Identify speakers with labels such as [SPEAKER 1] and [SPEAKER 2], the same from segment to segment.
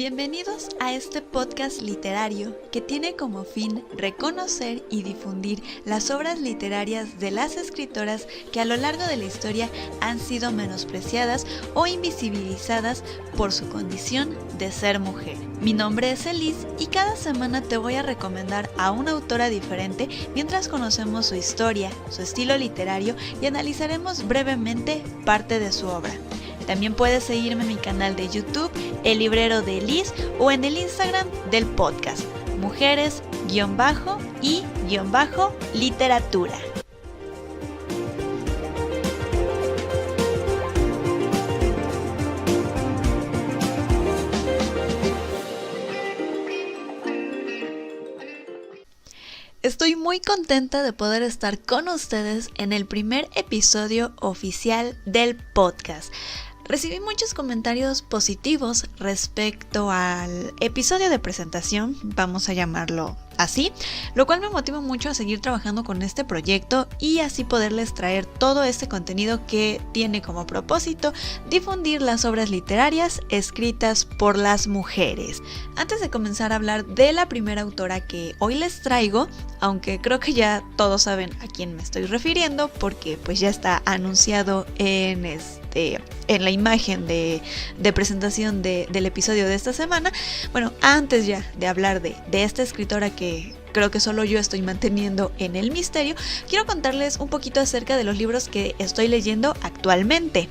[SPEAKER 1] Bienvenidos a este podcast literario que tiene como fin reconocer y difundir las obras literarias de las escritoras que a lo largo de la historia han sido menospreciadas o invisibilizadas por su condición de ser mujer. Mi nombre es Elise y cada semana te voy a recomendar a una autora diferente mientras conocemos su historia, su estilo literario y analizaremos brevemente parte de su obra. También puedes seguirme en mi canal de YouTube, El Librero de Elise, o en el Instagram del podcast, mujeres-y-literatura. Estoy muy contenta de poder estar con ustedes en el primer episodio oficial del podcast. Recibí muchos comentarios positivos respecto al episodio de presentación, vamos a llamarlo así, lo cual me motiva mucho a seguir trabajando con este proyecto y así poderles traer todo este contenido que tiene como propósito difundir las obras literarias escritas por las mujeres. Antes de comenzar a hablar de la primera autora que hoy les traigo, aunque creo que ya todos saben a quién me estoy refiriendo porque pues ya está anunciado en la imagen de presentación del episodio de esta semana. Bueno, antes ya de hablar de esta escritora que creo que solo yo estoy manteniendo en el misterio, quiero contarles un poquito acerca de los libros que estoy leyendo actualmente.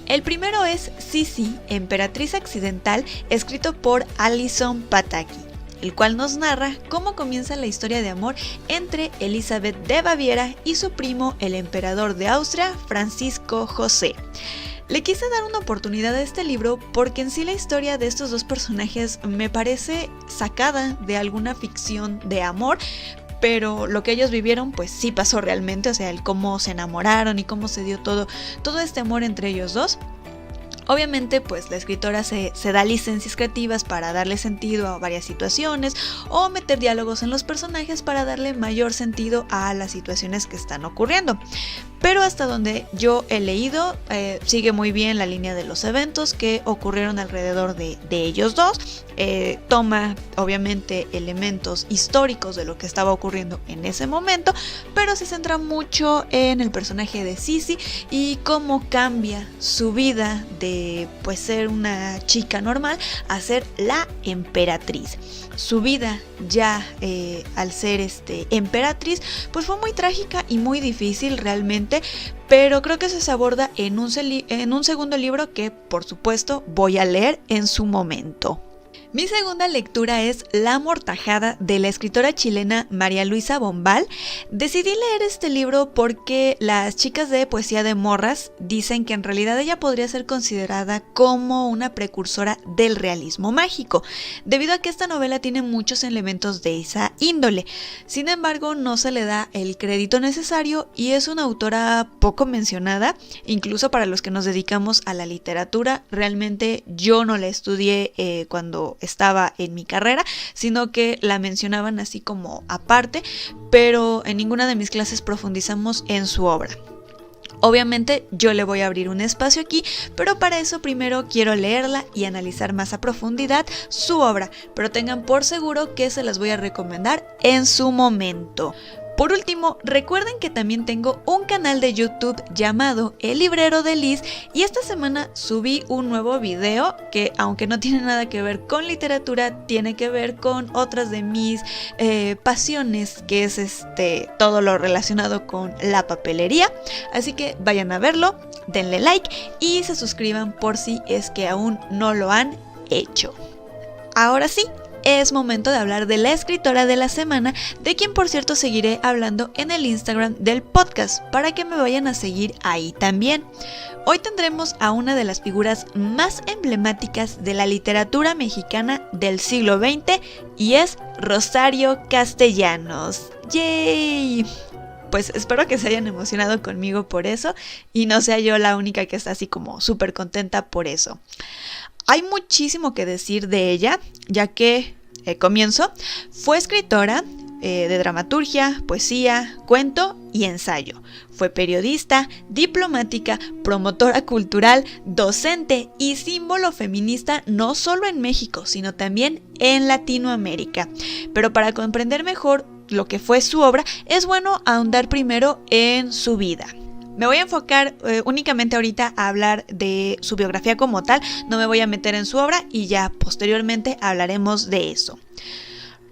[SPEAKER 1] El primero es Sisi, Emperatriz Accidental, escrito por Alison Pataki, el cual nos narra cómo comienza la historia de amor entre Elizabeth de Baviera y su primo, el emperador de Austria, Francisco José. Le quise dar una oportunidad a este libro porque en sí la historia de estos dos personajes me parece sacada de alguna ficción de amor, pero lo que ellos vivieron pues sí pasó realmente, o sea, el cómo se enamoraron y cómo se dio todo este amor entre ellos dos. Obviamente pues la escritora se da licencias creativas para darle sentido a varias situaciones o meter diálogos en los personajes para darle mayor sentido a las situaciones que están ocurriendo. Pero hasta donde yo he leído, sigue muy bien la línea de los eventos que ocurrieron alrededor de ellos dos. Toma obviamente elementos históricos de lo que estaba ocurriendo en ese momento, pero se centra mucho en el personaje de Sisi y cómo cambia su vida de pues ser una chica normal a ser la emperatriz. Su vida ya al ser emperatriz pues fue muy trágica y muy difícil realmente, pero creo que eso se aborda en un segundo libro que por supuesto voy a leer en su momento. Mi segunda lectura es La amortajada de la escritora chilena María Luisa Bombal. Decidí leer este libro porque las chicas de Poesía de Morras dicen que en realidad ella podría ser considerada como una precursora del realismo mágico, debido a que esta novela tiene muchos elementos de esa índole. Sin embargo, no se le da el crédito necesario y es una autora poco mencionada, incluso para los que nos dedicamos a la literatura. Realmente yo no la estudié cuando estaba en mi carrera, sino que la mencionaban así como aparte, pero en ninguna de mis clases profundizamos en su obra. Obviamente yo le voy a abrir un espacio aquí, pero para eso primero quiero leerla y analizar más a profundidad su obra, pero tengan por seguro que se las voy a recomendar en su momento. Por último, recuerden que también tengo un canal de YouTube llamado El Librero de Elise y esta semana subí un nuevo video que, aunque no tiene nada que ver con literatura, tiene que ver con otras de mis pasiones, que es todo lo relacionado con la papelería. Así que vayan a verlo, denle like y se suscriban por si es que aún no lo han hecho. Ahora sí, es momento de hablar de la escritora de la semana, de quien por cierto seguiré hablando en el Instagram del podcast, para que me vayan a seguir ahí también. Hoy tendremos a una de las figuras más emblemáticas de la literatura mexicana del siglo XX y es Rosario Castellanos. ¡Yay! Pues espero que se hayan emocionado conmigo por eso y no sea yo la única que está así como súper contenta por eso. Hay muchísimo que decir de ella, ya que, comienzo, fue escritora, de dramaturgia, poesía, cuento y ensayo. Fue periodista, diplomática, promotora cultural, docente y símbolo feminista no solo en México, sino también en Latinoamérica. Pero para comprender mejor lo que fue su obra, es bueno ahondar primero en su vida. Me voy a enfocar únicamente ahorita a hablar de su biografía como tal, no me voy a meter en su obra y ya posteriormente hablaremos de eso.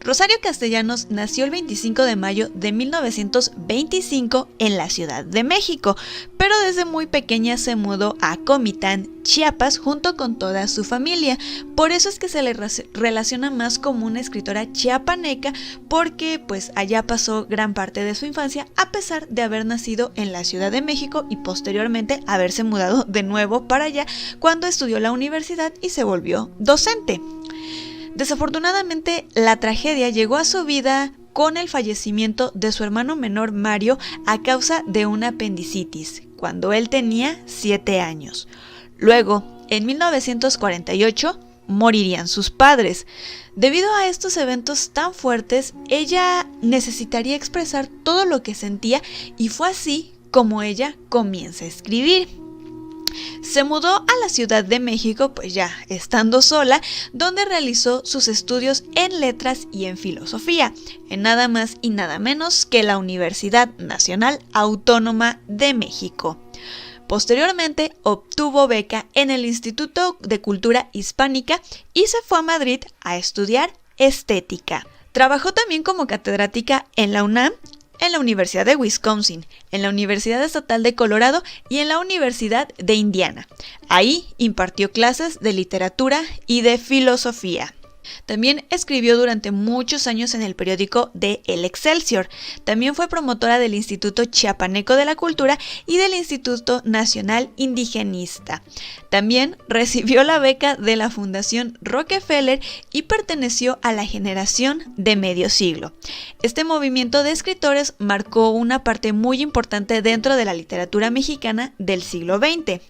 [SPEAKER 1] Rosario Castellanos nació el 25 de mayo de 1925 en la Ciudad de México, pero desde muy pequeña se mudó a Comitán, Chiapas, junto con toda su familia. Por eso es que se le relaciona más como una escritora chiapaneca, porque pues allá pasó gran parte de su infancia, a pesar de haber nacido en la Ciudad de México y posteriormente haberse mudado de nuevo para allá cuando estudió la universidad y se volvió docente. Desafortunadamente, la tragedia llegó a su vida con el fallecimiento de su hermano menor Mario a causa de una apendicitis, cuando él tenía 7 años. Luego, en 1948, morirían sus padres. Debido a estos eventos tan fuertes, ella necesitaría expresar todo lo que sentía y fue así como ella comienza a escribir. Se mudó a la Ciudad de México, pues ya estando sola, donde realizó sus estudios en letras y en filosofía, en nada más y nada menos que la Universidad Nacional Autónoma de México. Posteriormente obtuvo beca en el Instituto de Cultura Hispánica y se fue a Madrid a estudiar estética. Trabajó también como catedrática en la UNAM, en la Universidad de Wisconsin, en la Universidad Estatal de Colorado y en la Universidad de Indiana. Ahí impartió clases de literatura y de filosofía. También escribió durante muchos años en el periódico de El Excelsior. También fue promotora del Instituto Chiapaneco de la Cultura y del Instituto Nacional Indigenista. También recibió la beca de la Fundación Rockefeller y perteneció a la generación de medio siglo. Este movimiento de escritores marcó una parte muy importante dentro de la literatura mexicana del siglo XX.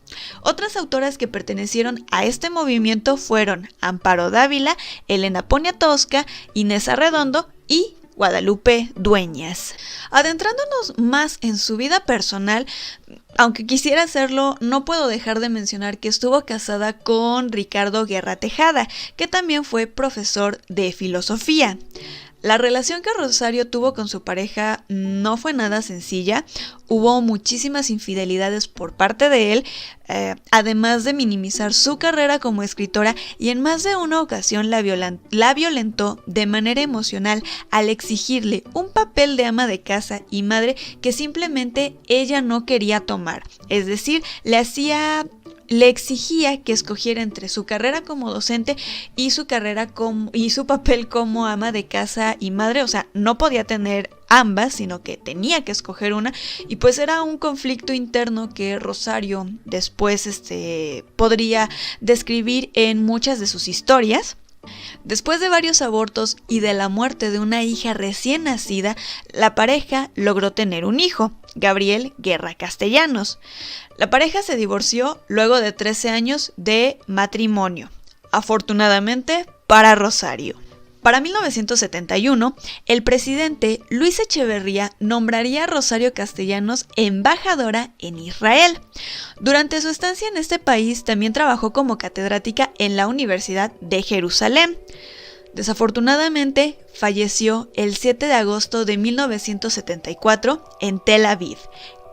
[SPEAKER 1] Otras autoras que pertenecieron a este movimiento fueron Amparo Dávila, Elena Poniatowska, Inés Arredondo y Guadalupe Dueñas. Adentrándonos más en su vida personal, aunque quisiera hacerlo, no puedo dejar de mencionar que estuvo casada con Ricardo Guerra Tejada, que también fue profesor de filosofía. La relación que Rosario tuvo con su pareja no fue nada sencilla, hubo muchísimas infidelidades por parte de él, además de minimizar su carrera como escritora, y en más de una ocasión la violentó de manera emocional al exigirle un papel de ama de casa y madre que simplemente ella no quería tomar, es decir, le exigía que escogiera entre su carrera como docente y su papel como ama de casa y madre. O sea, no podía tener ambas, sino que tenía que escoger una, y pues era un conflicto interno que Rosario después podría describir en muchas de sus historias. Después de varios abortos y de la muerte de una hija recién nacida, la pareja logró tener un hijo, Gabriel Guerra Castellanos. La pareja se divorció luego de 13 años de matrimonio, afortunadamente para Rosario. Para 1971, el presidente Luis Echeverría nombraría a Rosario Castellanos embajadora en Israel. Durante su estancia en este país también trabajó como catedrática en la Universidad de Jerusalén. Desafortunadamente, falleció el 7 de agosto de 1974 en Tel Aviv.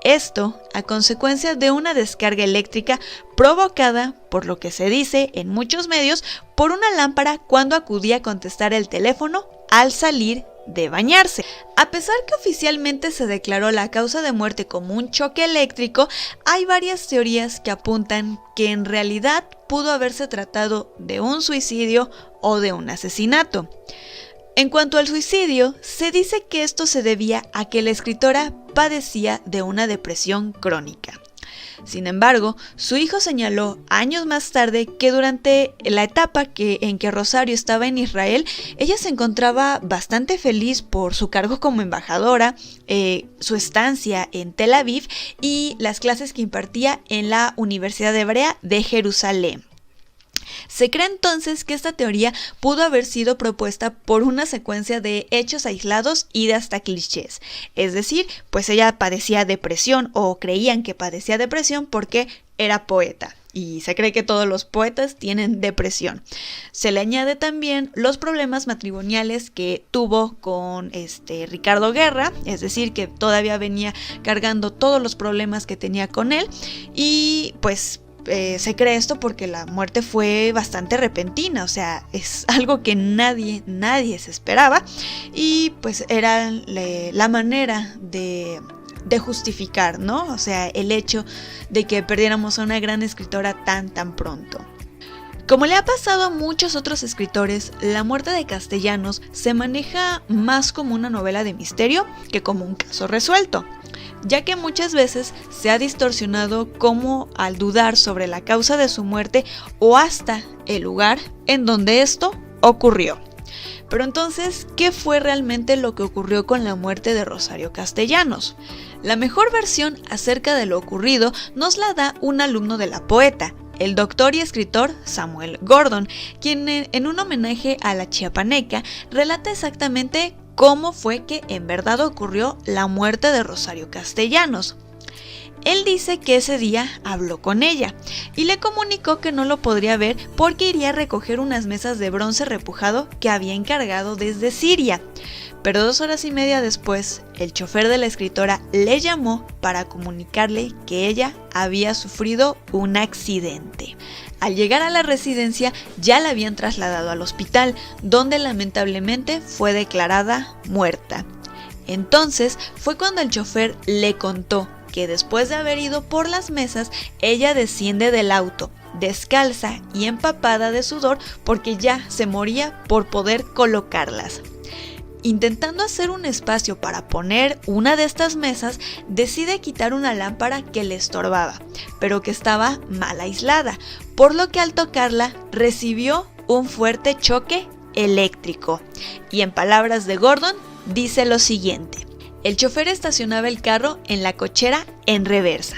[SPEAKER 1] Esto a consecuencia de una descarga eléctrica provocada, por lo que se dice en muchos medios, por una lámpara cuando acudía a contestar el teléfono al salir de bañarse. A pesar que oficialmente se declaró la causa de muerte como un choque eléctrico, hay varias teorías que apuntan que en realidad pudo haberse tratado de un suicidio o de un asesinato. En cuanto al suicidio, se dice que esto se debía a que la escritora padecía de una depresión crónica. Sin embargo, su hijo señaló años más tarde que durante la etapa en que Rosario estaba en Israel, ella se encontraba bastante feliz por su cargo como embajadora, su estancia en Tel Aviv y las clases que impartía en la Universidad Hebrea de Jerusalén. Se cree entonces que esta teoría pudo haber sido propuesta por una secuencia de hechos aislados y de hasta clichés. Es decir, pues ella padecía depresión o creían que padecía depresión porque era poeta. Y se cree que todos los poetas tienen depresión. Se le añade también los problemas matrimoniales que tuvo con Ricardo Guerra, es decir, que todavía venía cargando todos los problemas que tenía con él. Y pues se cree esto porque la muerte fue bastante repentina, o sea, es algo que nadie se esperaba. Y pues era la manera de justificar, ¿no? O sea, el hecho de que perdiéramos a una gran escritora tan pronto. Como le ha pasado a muchos otros escritores, la muerte de Castellanos se maneja más como una novela de misterio que como un caso resuelto, ya que muchas veces se ha distorsionado como al dudar sobre la causa de su muerte o hasta el lugar en donde esto ocurrió. Pero entonces, ¿qué fue realmente lo que ocurrió con la muerte de Rosario Castellanos? La mejor versión acerca de lo ocurrido nos la da un alumno de la poeta, el doctor y escritor Samuel Gordon, quien en un homenaje a la chiapaneca relata exactamente cómo fue que en verdad ocurrió la muerte de Rosario Castellanos. Él dice que ese día habló con ella y le comunicó que no lo podría ver porque iría a recoger unas mesas de bronce repujado que había encargado desde Siria. Pero 2 horas y media después, el chofer de la escritora le llamó para comunicarle que ella había sufrido un accidente. Al llegar a la residencia ya la habían trasladado al hospital, donde lamentablemente fue declarada muerta. Entonces fue cuando el chofer le contó que después de haber ido por las mesas, ella desciende del auto, descalza y empapada de sudor porque ya se moría por poder colocarlas. Intentando hacer un espacio para poner una de estas mesas, decide quitar una lámpara que le estorbaba, pero que estaba mal aislada, por lo que al tocarla recibió un fuerte choque eléctrico. Y en palabras de Gordon, dice lo siguiente: el chofer estacionaba el carro en la cochera en reversa.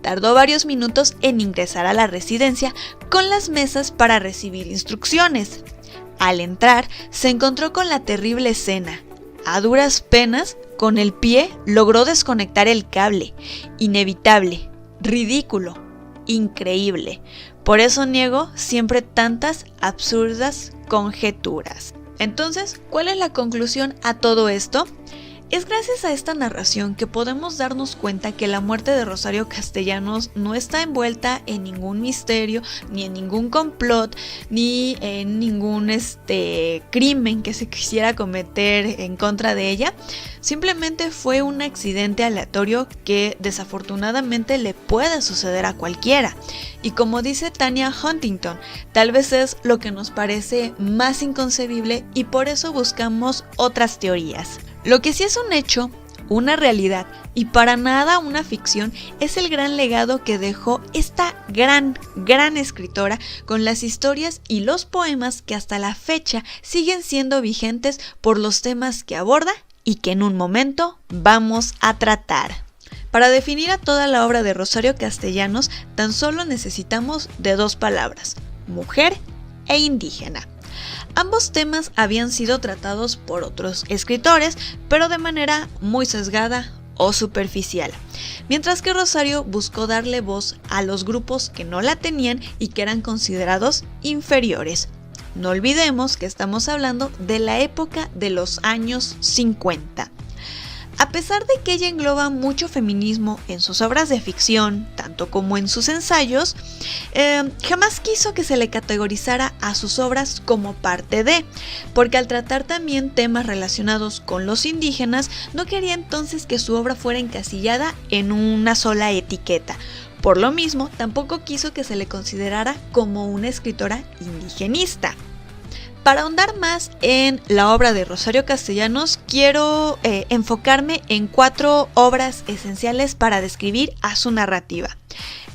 [SPEAKER 1] Tardó varios minutos en ingresar a la residencia con las mesas para recibir instrucciones. Al entrar, se encontró con la terrible escena. A duras penas, con el pie logró desconectar el cable. Inevitable, ridículo, increíble. Por eso niego siempre tantas absurdas conjeturas. Entonces, ¿cuál es la conclusión a todo esto? Es gracias a esta narración que podemos darnos cuenta que la muerte de Rosario Castellanos no está envuelta en ningún misterio, ni en ningún complot, ni en ningún crimen que se quisiera cometer en contra de ella. Simplemente fue un accidente aleatorio que desafortunadamente le puede suceder a cualquiera. Y como dice Tanya Huntington, tal vez es lo que nos parece más inconcebible y por eso buscamos otras teorías. Lo que sí es un hecho, una realidad y para nada una ficción es el gran legado que dejó esta gran escritora con las historias y los poemas que hasta la fecha siguen siendo vigentes por los temas que aborda y que en un momento vamos a tratar. Para definir a toda la obra de Rosario Castellanos tan solo necesitamos de 2 palabras: mujer e indígena. Ambos temas habían sido tratados por otros escritores, pero de manera muy sesgada o superficial, mientras que Rosario buscó darle voz a los grupos que no la tenían y que eran considerados inferiores. No olvidemos que estamos hablando de la época de los años 50. A pesar de que ella engloba mucho feminismo en sus obras de ficción, tanto como en sus ensayos, jamás quiso que se le categorizara a sus obras como parte de, porque al tratar también temas relacionados con los indígenas, no quería entonces que su obra fuera encasillada en una sola etiqueta. Por lo mismo, tampoco quiso que se le considerara como una escritora indigenista. Para ahondar más en la obra de Rosario Castellanos, quiero enfocarme en 4 obras esenciales para describir a su narrativa.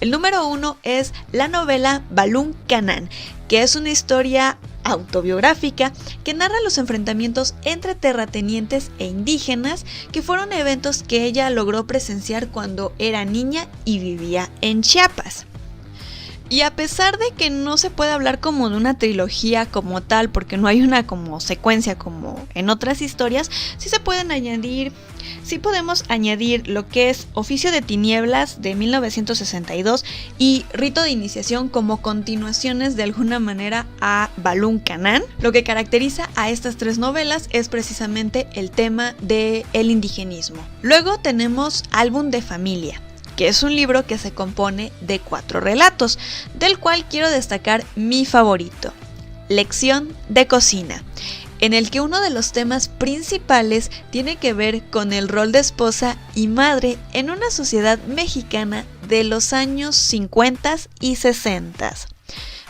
[SPEAKER 1] El número 1 es la novela Balún Canán, que es una historia autobiográfica que narra los enfrentamientos entre terratenientes e indígenas, que fueron eventos que ella logró presenciar cuando era niña y vivía en Chiapas. Y a pesar de que no se puede hablar como de una trilogía como tal, porque no hay una como secuencia como en otras historias, sí podemos añadir lo que es Oficio de Tinieblas de 1962 y Rito de Iniciación como continuaciones de alguna manera a Balún Canán. Lo que caracteriza a estas tres novelas es precisamente el tema del indigenismo. Luego tenemos Álbum de Familia, que es un libro que se compone de 4 relatos, del cual quiero destacar mi favorito, Lección de Cocina, en el que uno de los temas principales tiene que ver con el rol de esposa y madre en una sociedad mexicana de los años 50 y 60.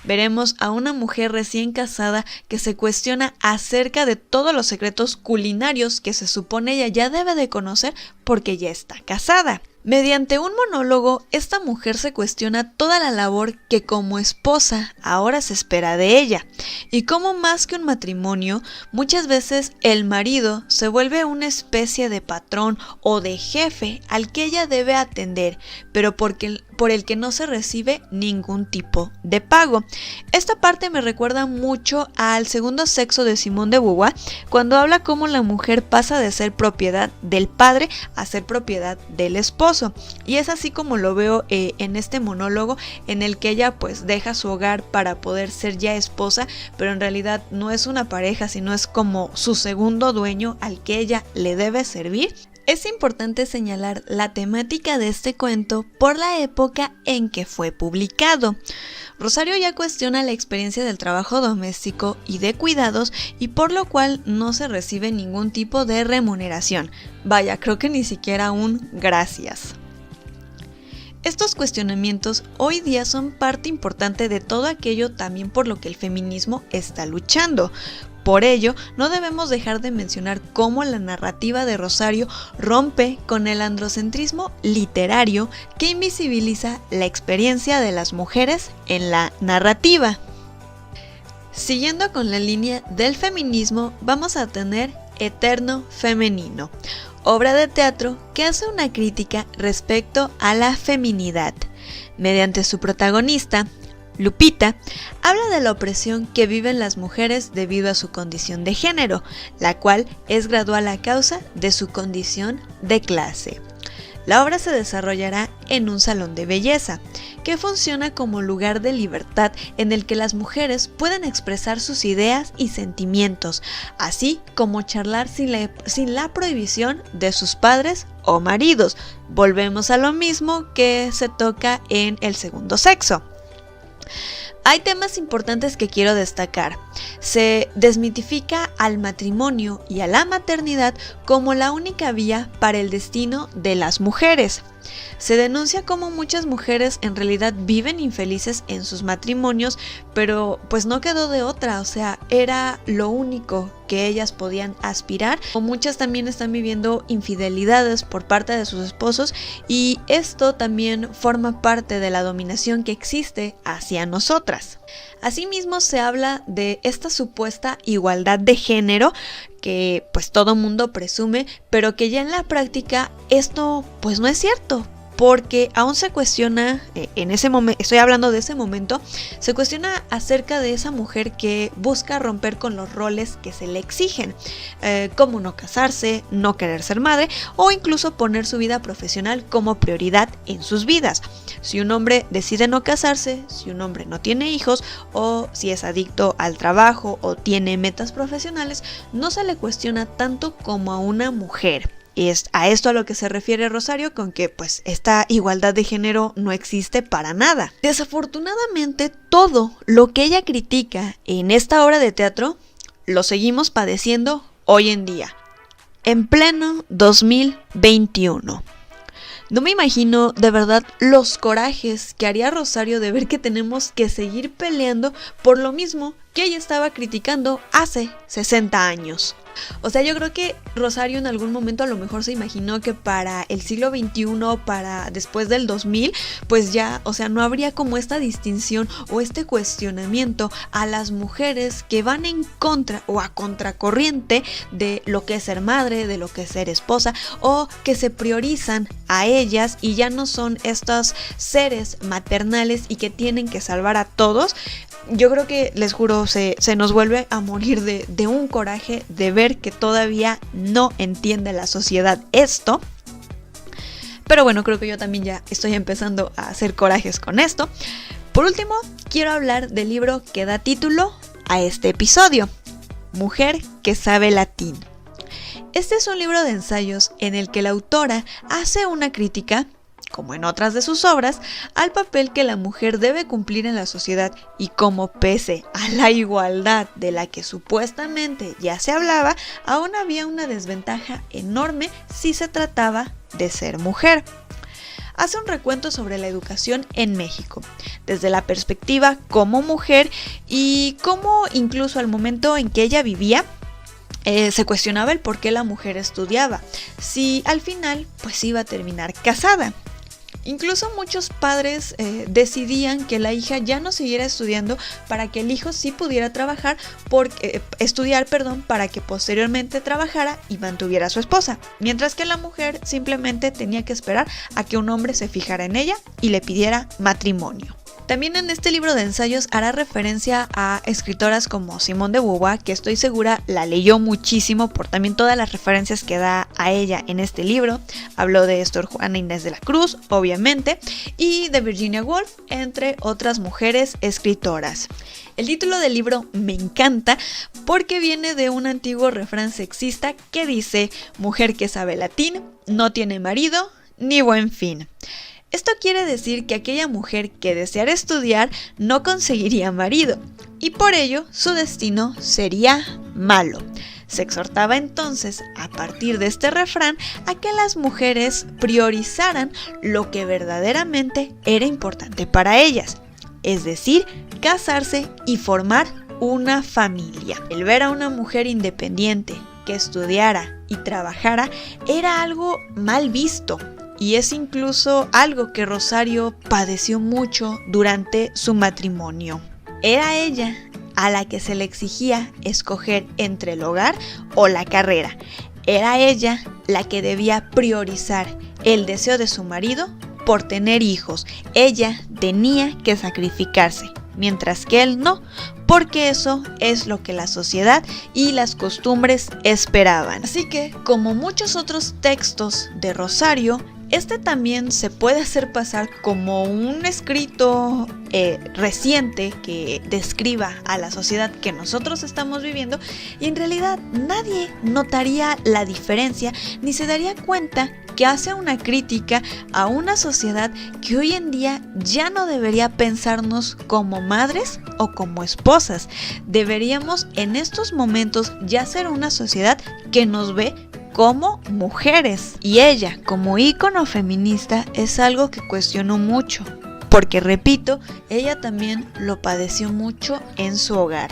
[SPEAKER 1] Veremos a una mujer recién casada que se cuestiona acerca de todos los secretos culinarios que se supone ella ya debe de conocer porque ya está casada. Mediante un monólogo, esta mujer se cuestiona toda la labor que como esposa ahora se espera de ella, y cómo más que un matrimonio, muchas veces el marido se vuelve una especie de patrón o de jefe al que ella debe atender, pero por el que no se recibe ningún tipo de pago. Esta parte me recuerda mucho al Segundo Sexo de Simone de Beauvoir, cuando habla cómo la mujer pasa de ser propiedad del padre a ser propiedad del esposo. Y es así como lo veo en este monólogo, en el que ella pues deja su hogar para poder ser ya esposa, pero en realidad no es una pareja, sino es como su segundo dueño al que ella le debe servir. Es importante señalar la temática de este cuento por la época en que fue publicado. Rosario ya cuestiona la experiencia del trabajo doméstico y de cuidados, y por lo cual no se recibe ningún tipo de remuneración. Vaya, creo que ni siquiera un gracias. Estos cuestionamientos hoy día son parte importante de todo aquello también por lo que el feminismo está luchando. Por ello, no debemos dejar de mencionar cómo la narrativa de Rosario rompe con el androcentrismo literario que invisibiliza la experiencia de las mujeres en la narrativa. Siguiendo con la línea del feminismo, vamos a tener Eterno Femenino, obra de teatro que hace una crítica respecto a la feminidad. Mediante su protagonista, Lupita, habla de la opresión que viven las mujeres debido a su condición de género, la cual es gradual a causa de su condición de clase. La obra se desarrollará en un salón de belleza, que funciona como lugar de libertad en el que las mujeres pueden expresar sus ideas y sentimientos, así como charlar sin la prohibición de sus padres o maridos. Volvemos a lo mismo que se toca en El Segundo Sexo. Hay temas importantes que quiero destacar. Se desmitifica al matrimonio y a la maternidad como la única vía para el destino de las mujeres. Se denuncia cómo muchas mujeres en realidad viven infelices en sus matrimonios, pero pues no quedó de otra, o sea, era lo único que ellas podían aspirar. O muchas también están viviendo infidelidades por parte de sus esposos, y esto también forma parte de la dominación que existe hacia nosotras. Asimismo, se habla de esta supuesta igualdad de género que pues todo mundo presume, pero que ya en la práctica esto pues no es cierto. Porque aún se cuestiona, en ese momento, estoy hablando de ese momento, se cuestiona acerca de esa mujer que busca romper con los roles que se le exigen, como no casarse, no querer ser madre, o incluso poner su vida profesional como prioridad en sus vidas. Si un hombre decide no casarse, si un hombre no tiene hijos, o si es adicto al trabajo o tiene metas profesionales, no se le cuestiona tanto como a una mujer. Y es a esto a lo que se refiere Rosario con que pues esta igualdad de género no existe para nada. Desafortunadamente, todo lo que ella critica en esta obra de teatro lo seguimos padeciendo hoy en día, en pleno 2021. No me imagino de verdad los corajes que haría Rosario de ver que tenemos que seguir peleando por lo mismo que ella estaba criticando hace 60 años. O sea, yo creo que Rosario en algún momento a lo mejor se imaginó que para el siglo XXI, para después del 2000, pues ya, o sea, no habría como esta distinción o este cuestionamiento a las mujeres que van en contra o a contracorriente de lo que es ser madre, de lo que es ser esposa, o que se priorizan a ellas y ya no son estos seres maternales y que tienen que salvar a todos. Yo creo que, les juro, se nos vuelve a morir de un coraje de ver que todavía no entiende la sociedad esto. Pero bueno, creo que yo también ya estoy empezando a hacer corajes con esto. Por último, quiero hablar del libro que da título a este episodio, Mujer que sabe latín. Este es un libro de ensayos en el que la autora hace una crítica, como en otras de sus obras, al papel que la mujer debe cumplir en la sociedad y cómo, pese a la igualdad de la que supuestamente ya se hablaba, aún había una desventaja enorme si se trataba de ser mujer. Hace un recuento sobre la educación en México, desde la perspectiva como mujer y cómo incluso al momento en que ella vivía, se cuestionaba el por qué la mujer estudiaba, si al final pues iba a terminar casada. Incluso muchos padres decidían que la hija ya no siguiera estudiando para que el hijo sí pudiera estudiar, para que posteriormente trabajara y mantuviera a su esposa, mientras que la mujer simplemente tenía que esperar a que un hombre se fijara en ella y le pidiera matrimonio. También en este libro de ensayos hará referencia a escritoras como Simone de Beauvoir, que estoy segura la leyó muchísimo por también todas las referencias que da a ella en este libro. Habló de Sor Juana Inés de la Cruz, obviamente, y de Virginia Woolf, entre otras mujeres escritoras. El título del libro me encanta porque viene de un antiguo refrán sexista que dice: mujer que sabe latín no tiene marido ni buen fin. Esto quiere decir que aquella mujer que deseara estudiar no conseguiría marido, y por ello su destino sería malo. Se exhortaba entonces, a partir de este refrán, a que las mujeres priorizaran lo que verdaderamente era importante para ellas, es decir, casarse y formar una familia. El ver a una mujer independiente que estudiara y trabajara era algo mal visto. Y es incluso algo que Rosario padeció mucho durante su matrimonio. Era ella a la que se le exigía escoger entre el hogar o la carrera. Era ella la que debía priorizar el deseo de su marido por tener hijos. Ella tenía que sacrificarse, mientras que él no, porque eso es lo que la sociedad y las costumbres esperaban. Así que, como muchos otros textos de Rosario, este también se puede hacer pasar como un escrito reciente que describa a la sociedad que nosotros estamos viviendo, y en realidad nadie notaría la diferencia ni se daría cuenta que hace una crítica a una sociedad que hoy en día ya no debería pensarnos como madres o como esposas. Deberíamos en estos momentos ya ser una sociedad que nos ve como mujeres, y ella como ícono feminista es algo que cuestionó mucho, porque repito, ella también lo padeció mucho en su hogar.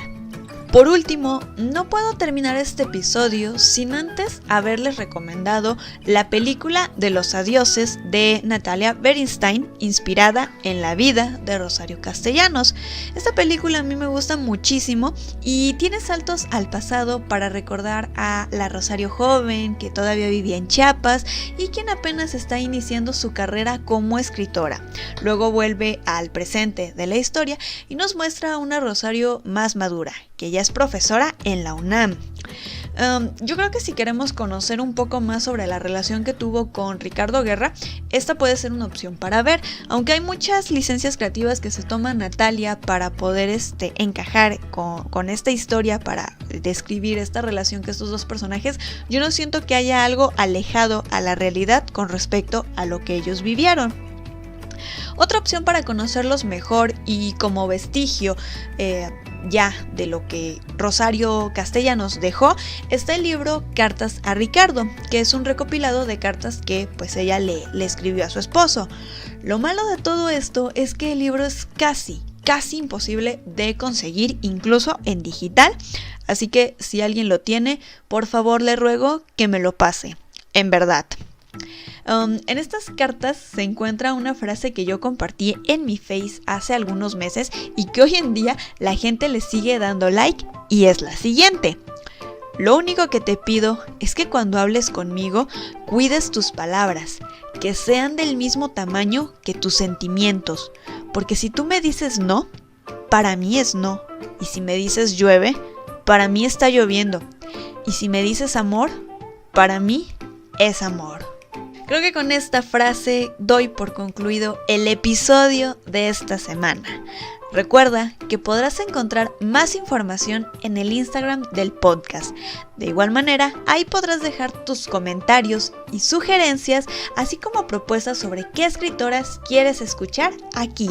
[SPEAKER 1] Por último, no puedo terminar este episodio sin antes haberles recomendado la película de los adioses de Natalia Beristain, inspirada en la vida de Rosario Castellanos. Esta película a mí me gusta muchísimo y tiene saltos al pasado para recordar a la Rosario joven que todavía vivía en Chiapas y quien apenas está iniciando su carrera como escritora. Luego vuelve al presente de la historia y nos muestra a una Rosario más madura, que ya es profesora en la UNAM. Yo creo que si queremos conocer un poco más sobre la relación que tuvo con Ricardo Guerra, esta puede ser una opción para ver, aunque hay muchas licencias creativas que se toma Natalia para poder encajar con esta historia, para describir esta relación que estos dos personajes. Yo no siento que haya algo alejado a la realidad con respecto a lo que ellos vivieron. Otra opción para conocerlos mejor y como vestigio ya de lo que Rosario Castellanos dejó, está el libro Cartas a Ricardo, que es un recopilado de cartas que pues ella le escribió a su esposo. Lo malo de todo esto es que el libro es casi casi imposible de conseguir, incluso en digital. Así que si alguien lo tiene, por favor le ruego que me lo pase, en verdad. En estas cartas se encuentra una frase que yo compartí en mi Face hace algunos meses y que hoy en día la gente le sigue dando like, y es la siguiente: lo único que te pido es que cuando hables conmigo cuides tus palabras, que sean del mismo tamaño que tus sentimientos, porque si tú me dices no, para mí es no, y si me dices llueve, para mí está lloviendo, y si me dices amor, para mí es amor. Creo que con esta frase doy por concluido el episodio de esta semana. Recuerda que podrás encontrar más información en el Instagram del podcast. De igual manera, ahí podrás dejar tus comentarios y sugerencias, así como propuestas sobre qué escritoras quieres escuchar aquí.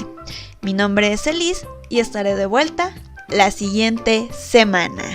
[SPEAKER 1] Mi nombre es Elis y estaré de vuelta la siguiente semana.